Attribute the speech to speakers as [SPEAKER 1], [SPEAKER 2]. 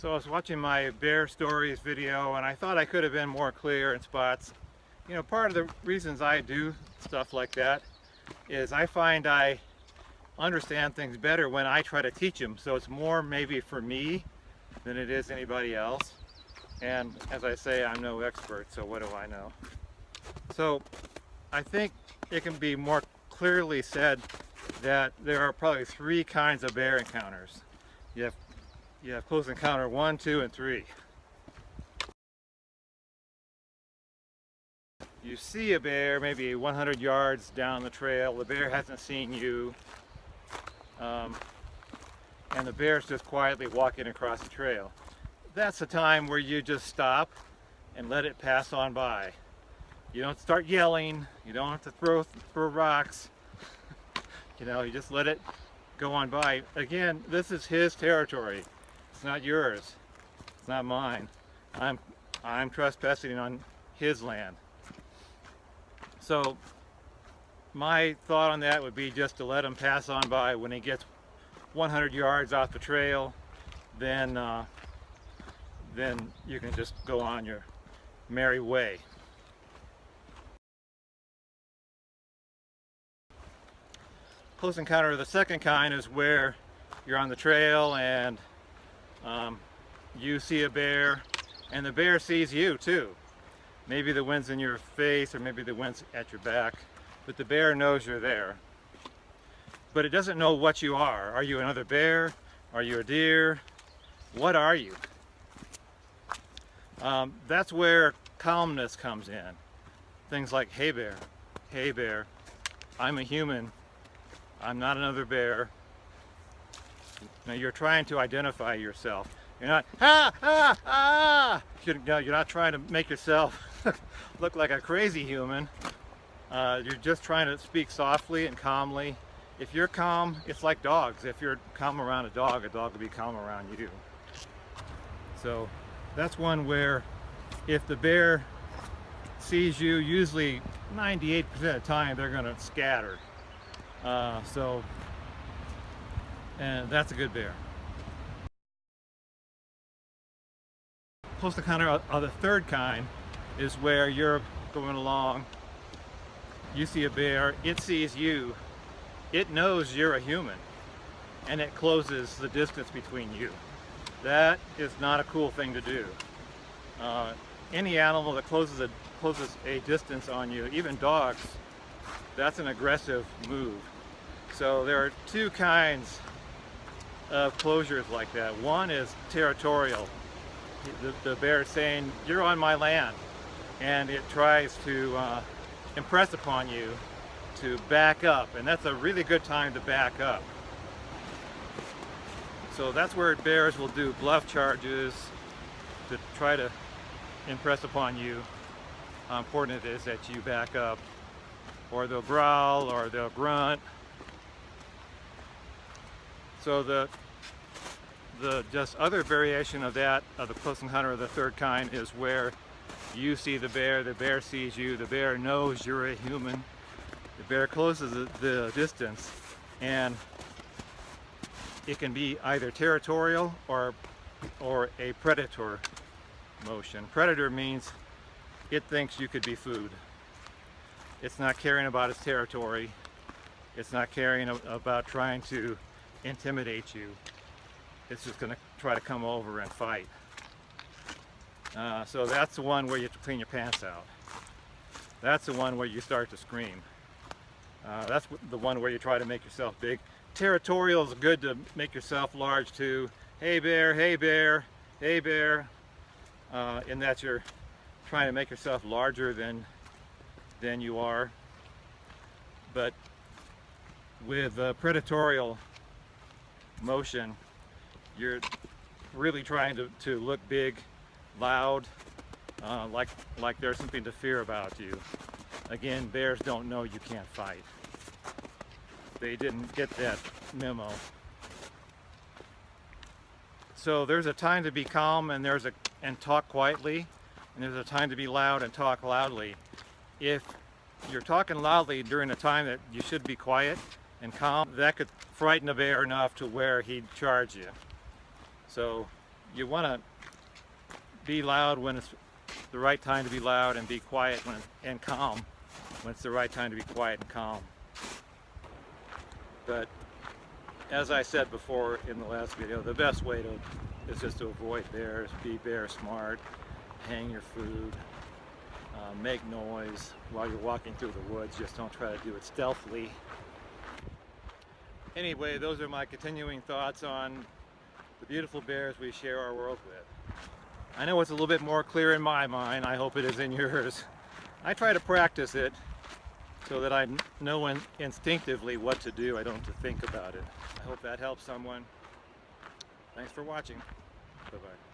[SPEAKER 1] So I was watching my bear stories video and I thought I could have been more clear in spots. You know, part of the reasons I do stuff like that is I find I understand things better when I try to teach them. So it's more maybe for me than it is anybody else. And as I say, I'm no expert, so what do I know? So I think it can be more clearly said that there are probably three kinds of bear encounters. You have close encounter 1, 2, and 3. You see a bear maybe 100 yards down the trail. The bear hasn't seen you, and the bear's just quietly walking across the trail. That's the time where you just stop and let it pass on by. You don't start yelling. You don't have to throw rocks. You know, you just let it go on by. Again, this is his territory. It's not yours. It's not mine. I'm trespassing on his land. So my thought on that would be just to let him pass on by. When he gets 100 yards off the trail, then you can just go on your merry way. Close encounter of the second kind is where you're on the trail and you see a bear and the bear sees you too. Maybe the wind's in your face or maybe the wind's at your back, but the bear knows you're there. But it doesn't know what you are. Are you another bear? Are you a deer? What are you? That's where calmness comes in. Things like, hey bear, I'm a human. I'm not another bear. Now you're trying to identify yourself. You're not, you're not trying to make yourself look like a crazy human. You're just trying to speak softly and calmly. If you're calm, it's like dogs. If you're calm around a dog will be calm around you. So that's one where if the bear sees you, usually 98% of the time they're going to scatter. And that's a good bear. Close encounter of the third kind is where you're going along, you see a bear, it sees you, it knows you're a human, and it closes the distance between you. That is not a cool thing to do. Any animal that closes a distance on you, even dogs, that's an aggressive move. So there are two kinds of closures like that. One is territorial. The bear is saying, you're on my land, and it tries to impress upon you to back up, and that's a really good time to back up. So that's where bears will do bluff charges to try to impress upon you how important it is that you back up, or they'll growl or they'll grunt. So the just other variation of that, of the close encounter of the third kind, is where you see the bear sees you, the bear knows you're a human, the bear closes the distance, and it can be either territorial or a predator motion. Predator means it thinks you could be food. It's not caring about its territory. It's not caring about trying to intimidate you. It's just going to try to come over and fight. So that's the one where you have to clean your pants out. That's the one where you start to scream. That's the one where you try to make yourself big. Territorial is good to make yourself large too. Hey bear, hey bear, hey bear. In that you're trying to make yourself larger than you are. But with predatorial motion, you're really trying to look big, loud, like there's something to fear about you. Again, bears don't know you can't fight. They didn't get that memo. So there's a time to be calm and talk quietly, and there's a time to be loud and talk loudly. If you're talking loudly during a time that you should be quiet and calm, that could frighten a bear enough to where he'd charge you. So you want to be loud when it's the right time to be loud, and be quiet and calm when it's the right time to be quiet and calm. But as I said before in the last video, the best way is just to avoid bears. Be bear smart, hang your food, make noise while you're walking through the woods. Just don't try to do it stealthily. Anyway, those are my continuing thoughts on the beautiful bears we share our world with. I know it's a little bit more clear in my mind. I hope it is in yours. I try to practice it so that I know instinctively what to do. I don't have to think about it. I hope that helps someone. Thanks for watching. Bye-bye.